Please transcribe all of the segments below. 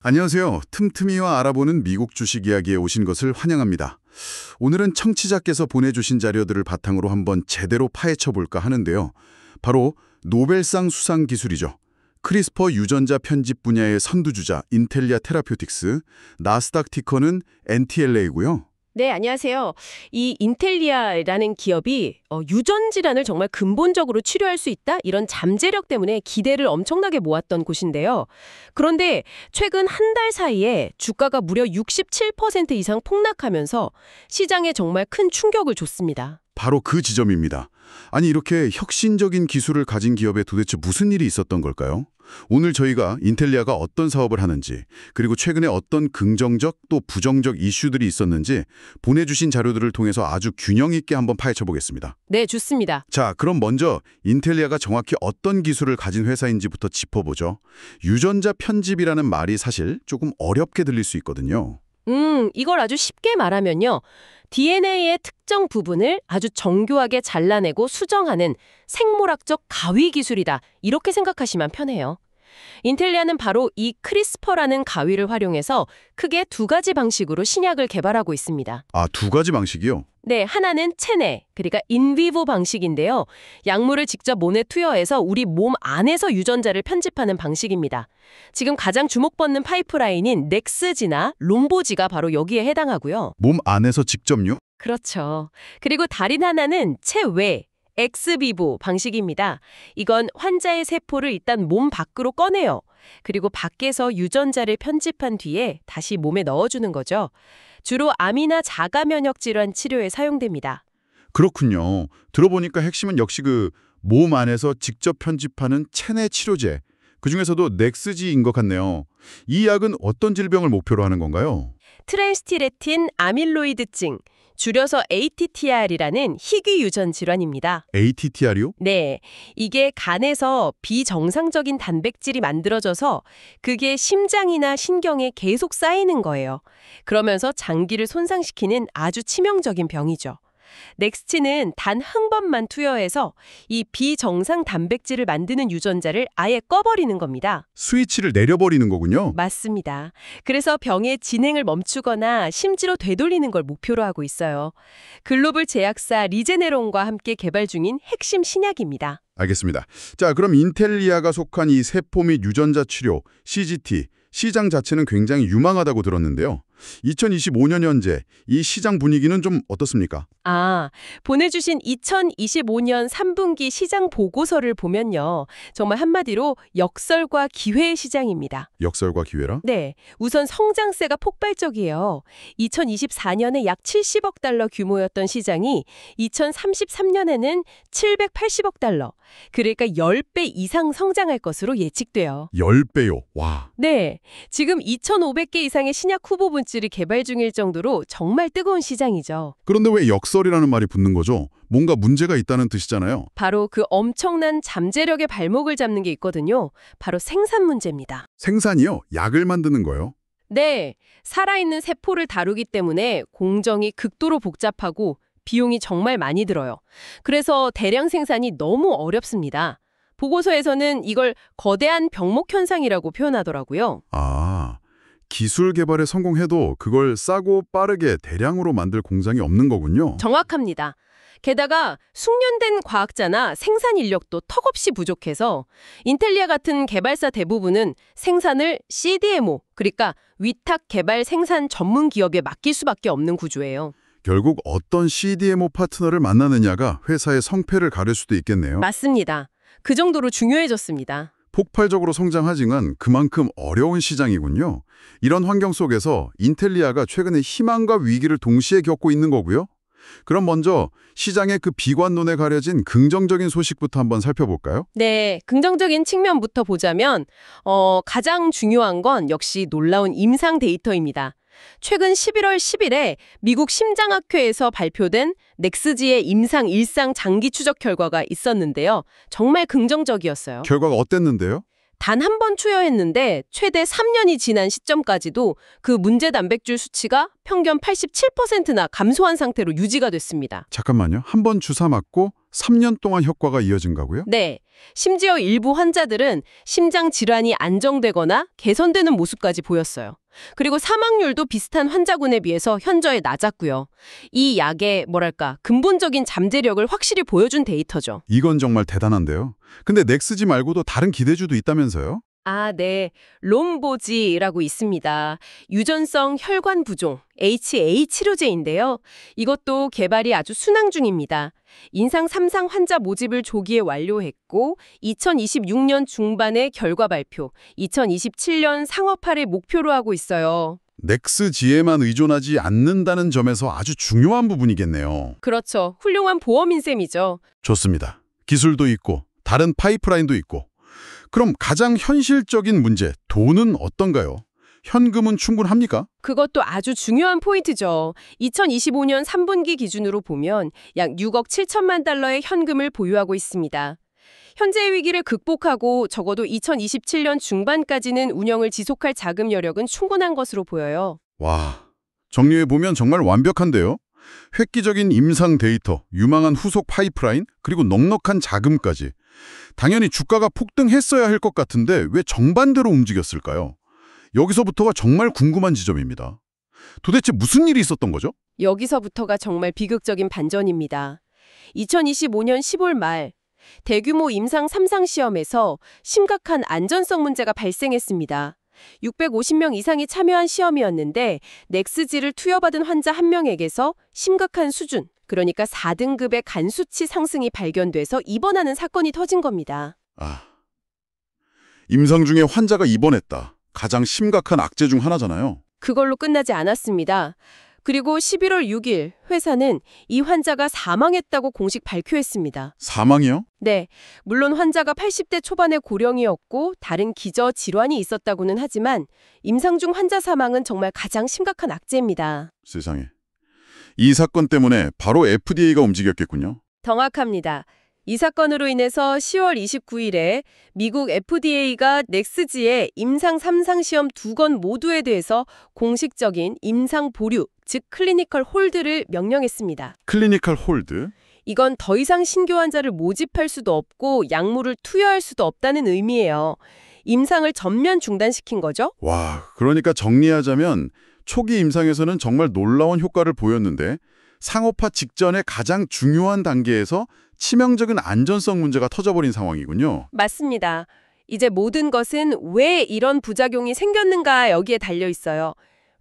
안녕하세요. 틈틈이와 알아보는 미국 주식 이야기에 오신 것을 환영합니다. 오늘은 청취자께서 보내주신 자료들을 바탕으로 한번 제대로 파헤쳐볼까 하는데요. 바로 노벨상 수상 기술이죠. 크리스퍼 유전자 편집 분야의 선두주자 인텔리아 테라퓨틱스, 나스닥 티커는 NTLA고요. 네, 안녕하세요. 이 인텔리아라는 기업이 유전 질환을 정말 근본적으로 치료할 수 있다? 이런 잠재력 때문에 기대를 엄청나게 모았던 곳인데요. 그런데 최근 한 달 사이에 주가가 무려 67% 이상 폭락하면서 시장에 정말 큰 충격을 줬습니다. 바로 그 지점입니다. 아니 이렇게 혁신적인 기술을 가진 기업에 도대체 무슨 일이 있었던 걸까요? 오늘 저희가 인텔리아가 어떤 사업을 하는지, 그리고 최근에 어떤 긍정적 또 부정적 이슈들이 있었는지 보내주신 자료들을 통해서 아주 균형 있게 한번 파헤쳐 보겠습니다. 네, 좋습니다. 자, 그럼 먼저 인텔리아가 정확히 어떤 기술을 가진 회사인지부터 짚어보죠. 유전자 편집이라는 말이 사실 조금 어렵게 들릴 수 있거든요. 이걸 아주 쉽게 말하면요. DNA의 특정 부분을 아주 정교하게 잘라내고 수정하는 생물학적 가위 기술이다. 이렇게 생각하시면 편해요. 인텔리아는 바로 이 크리스퍼라는 가위를 활용해서 크게 두 가지 방식으로 신약을 개발하고 있습니다. 아, 두 가지 방식이요? 네, 하나는 체내, 그러니까 인비보 방식인데요. 약물을 직접 몸에 투여해서 우리 몸 안에서 유전자를 편집하는 방식입니다. 지금 가장 주목받는 파이프라인인 넥스지나 롬보지가 바로 여기에 해당하고요. 몸 안에서 직접요? 그렇죠. 그리고 다른 하나는 체외, 엑스비보 방식입니다. 이건 환자의 세포를 일단 몸 밖으로 꺼내요. 그리고 밖에서 유전자를 편집한 뒤에 다시 몸에 넣어주는 거죠. 주로 암이나 자가 면역 질환 치료에 사용됩니다. 그렇군요. 들어보니까 핵심은 역시 그 몸 안에서 직접 편집하는 체내 치료제, 그중에서도 넥스지인 것 같네요. 이 약은 어떤 질병을 목표로 하는 건가요? 트랜스티레틴 아밀로이드증, 줄여서 ATTR이라는 희귀 유전 질환입니다. ATTR이요? 네, 이게 간에서 비정상적인 단백질이 만들어져서 그게 심장이나 신경에 계속 쌓이는 거예요. 그러면서 장기를 손상시키는 아주 치명적인 병이죠. 넥스티는 단 한 번만 투여해서 이 비정상 단백질을 만드는 유전자를 아예 꺼버리는 겁니다. 스위치를 내려버리는 거군요. 맞습니다. 그래서 병의 진행을 멈추거나 심지어 되돌리는 걸 목표로 하고 있어요. 글로벌 제약사 리제네론과 함께 개발 중인 핵심 신약입니다. 알겠습니다. 자, 그럼 인텔리아가 속한 이 세포 및 유전자 치료, CGT, 시장 자체는 굉장히 유망하다고 들었는데요. 2025년 현재 이 시장 분위기는 좀 어떻습니까? 보내주신 2025년 3분기 시장 보고서를 보면요. 정말 한마디로 역설과 기회의 시장입니다. 역설과 기회라? 네, 우선 성장세가 폭발적이에요. 2024년에 약 70억 달러 규모였던 시장이 2033년에는 780억 달러, 그러니까 10배 이상 성장할 것으로 예측돼요. 10배요. 와. 네, 지금 2,500개 이상의 신약 후보 분출이 개발 중일 정도로 정말 뜨거운 시장이죠. 그런데 왜 역설이라는 말이 붙는 거죠? 뭔가 문제가 있다는 뜻이잖아요. 바로 그 엄청난 잠재력의 발목을 잡는 게 있거든요. 바로 생산 문제입니다. 생산이요? 약을 만드는 거요? 네, 살아있는 세포를 다루기 때문에 공정이 극도로 복잡하고 비용이 정말 많이 들어요. 그래서 대량 생산이 너무 어렵습니다. 보고서에서는 이걸 거대한 병목 현상이라고 표현하더라고요. 아, 기술 개발에 성공해도 그걸 싸고 빠르게 대량으로 만들 공장이 없는 거군요. 정확합니다. 게다가 숙련된 과학자나 생산 인력도 턱없이 부족해서 인텔리아 같은 개발사 대부분은 생산을 CDMO, 그러니까 위탁 개발 생산 전문 기업에 맡길 수밖에 없는 구조예요. 결국 어떤 CDMO 파트너를 만나느냐가 회사의 성패를 가릴 수도 있겠네요. 맞습니다. 그 정도로 중요해졌습니다. 폭발적으로 성장하지만 그만큼 어려운 시장이군요. 이런 환경 속에서 인텔리아가 최근에 희망과 위기를 동시에 겪고 있는 거고요. 그럼 먼저 시장의 그 비관론에 가려진 긍정적인 소식부터 한번 살펴볼까요? 네, 긍정적인 측면부터 보자면 가장 중요한 건 역시 놀라운 임상 데이터입니다. 최근 11월 10일에 미국 심장학회에서 발표된 넥스지의 임상 일상 장기 추적 결과가 있었는데요. 정말 긍정적이었어요. 결과가 어땠는데요? 단 한 번 투여했는데 최대 3년이 지난 시점까지도 그 문제 단백질 수치가 평균 87%나 감소한 상태로 유지가 됐습니다. 잠깐만요. 한 번 주사 맞고 3년 동안 효과가 이어진다고요? 네. 심지어 일부 환자들은 심장 질환이 안정되거나 개선되는 모습까지 보였어요. 그리고 사망률도 비슷한 환자군에 비해서 현저히 낮았고요. 이 약의 근본적인 잠재력을 확실히 보여준 데이터죠. 이건 정말 대단한데요. 근데 넥스지 말고도 다른 기대주도 있다면서요? 아, 네. 롬보지라고 있습니다. 유전성 혈관 부종, HA 치료제인데요. 이것도 개발이 아주 순항 중입니다. 인상 3상 환자 모집을 조기에 완료했고 2026년 중반에 결과 발표, 2027년 상업화를 목표로 하고 있어요. 넥스지에만 의존하지 않는다는 점에서 아주 중요한 부분이겠네요. 그렇죠. 훌륭한 보험인 셈이죠. 좋습니다. 기술도 있고 다른 파이프라인도 있고. 그럼 가장 현실적인 문제, 돈은 어떤가요? 현금은 충분합니까? 그것도 아주 중요한 포인트죠. 2025년 3분기 기준으로 보면 약 6억 7천만 달러의 현금을 보유하고 있습니다. 현재의 위기를 극복하고 적어도 2027년 중반까지는 운영을 지속할 자금 여력은 충분한 것으로 보여요. 와, 정리해보면 정말 완벽한데요? 획기적인 임상 데이터, 유망한 후속 파이프라인, 그리고 넉넉한 자금까지. 당연히 주가가 폭등했어야 할 것 같은데 왜 정반대로 움직였을까요? 여기서부터가 정말 궁금한 지점입니다. 도대체 무슨 일이 있었던 거죠? 여기서부터가 정말 비극적인 반전입니다. 2025년 10월 말 대규모 임상 3상 시험에서 심각한 안전성 문제가 발생했습니다. 650명 이상이 참여한 시험이었는데 넥스지를 투여받은 환자 1명에게서 심각한 수준, 그러니까 4등급의 간 수치 상승이 발견돼서 입원하는 사건이 터진 겁니다. 임상 중에 환자가 입원했다. 가장 심각한 악재 중 하나잖아요. 그걸로 끝나지 않았습니다. 그리고 11월 6일 회사는 이 환자가 사망했다고 공식 발표했습니다. 사망이요? 네, 물론 환자가 80대 초반의 고령이었고 다른 기저 질환이 있었다고는 하지만 임상 중 환자 사망은 정말 가장 심각한 악재입니다. 세상에. 이 사건 때문에 바로 FDA가 움직였겠군요. 정확합니다. 이 사건으로 인해서 10월 29일에 미국 FDA가 넥스지의 임상 3상 시험 2건 모두에 대해서 공식적인 임상 보류, 즉 클리니컬 홀드를 명령했습니다. 클리니컬 홀드? 이건 더 이상 신규 환자를 모집할 수도 없고 약물을 투여할 수도 없다는 의미예요. 임상을 전면 중단시킨 거죠? 와, 그러니까 정리하자면 초기 임상에서는 정말 놀라운 효과를 보였는데 상업화 직전의 가장 중요한 단계에서 치명적인 안전성 문제가 터져버린 상황이군요. 맞습니다. 이제 모든 것은 왜 이런 부작용이 생겼는가 여기에 달려 있어요.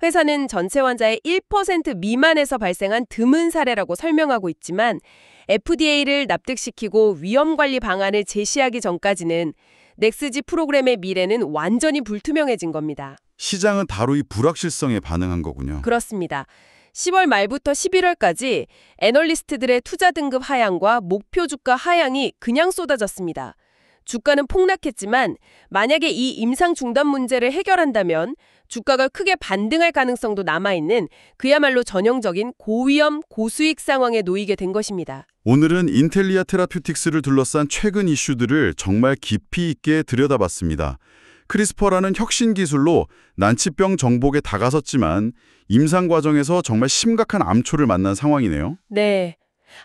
회사는 전체 환자의 1% 미만에서 발생한 드문 사례라고 설명하고 있지만 FDA를 납득시키고 위험 관리 방안을 제시하기 전까지는 넥스지 프로그램의 미래는 완전히 불투명해진 겁니다. 시장은 다루이 불확실성에 반응한 거군요. 그렇습니다. 10월 말부터 11월까지 애널리스트들의 투자 등급 하향과 목표 주가 하향이 그냥 쏟아졌습니다. 주가는 폭락했지만 만약에 이 임상 중단 문제를 해결한다면 주가가 크게 반등할 가능성도 남아있는 그야말로 전형적인 고위험 고수익 상황에 놓이게 된 것입니다. 오늘은 인텔리아 테라퓨틱스를 둘러싼 최근 이슈들을 정말 깊이 있게 들여다봤습니다. 크리스퍼라는 혁신 기술로 난치병 정복에 다가섰지만 임상 과정에서 정말 심각한 암초를 만난 상황이네요. 네.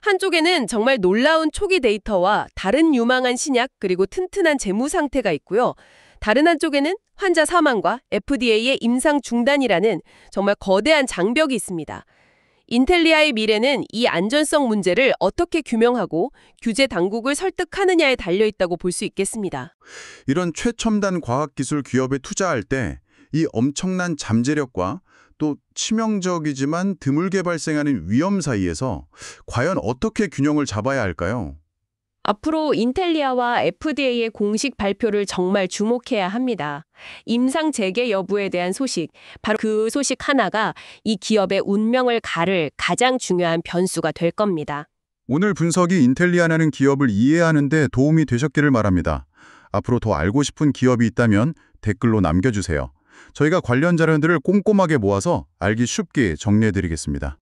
한쪽에는 정말 놀라운 초기 데이터와 다른 유망한 신약 그리고 튼튼한 재무 상태가 있고요. 다른 한쪽에는 환자 사망과 FDA의 임상 중단이라는 정말 거대한 장벽이 있습니다. 인텔리아의 미래는 이 안전성 문제를 어떻게 규명하고 규제 당국을 설득하느냐에 달려있다고 볼 수 있겠습니다. 이런 최첨단 과학기술 기업에 투자할 때 이 엄청난 잠재력과 또 치명적이지만 드물게 발생하는 위험 사이에서 과연 어떻게 균형을 잡아야 할까요? 앞으로 인텔리아와 FDA의 공식 발표를 정말 주목해야 합니다. 임상 재개 여부에 대한 소식, 바로 그 소식 하나가 이 기업의 운명을 가를 가장 중요한 변수가 될 겁니다. 오늘 분석이 인텔리아라는 기업을 이해하는 데 도움이 되셨기를 바랍니다. 앞으로 더 알고 싶은 기업이 있다면 댓글로 남겨주세요. 저희가 관련 자료들을 꼼꼼하게 모아서 알기 쉽게 정리해드리겠습니다.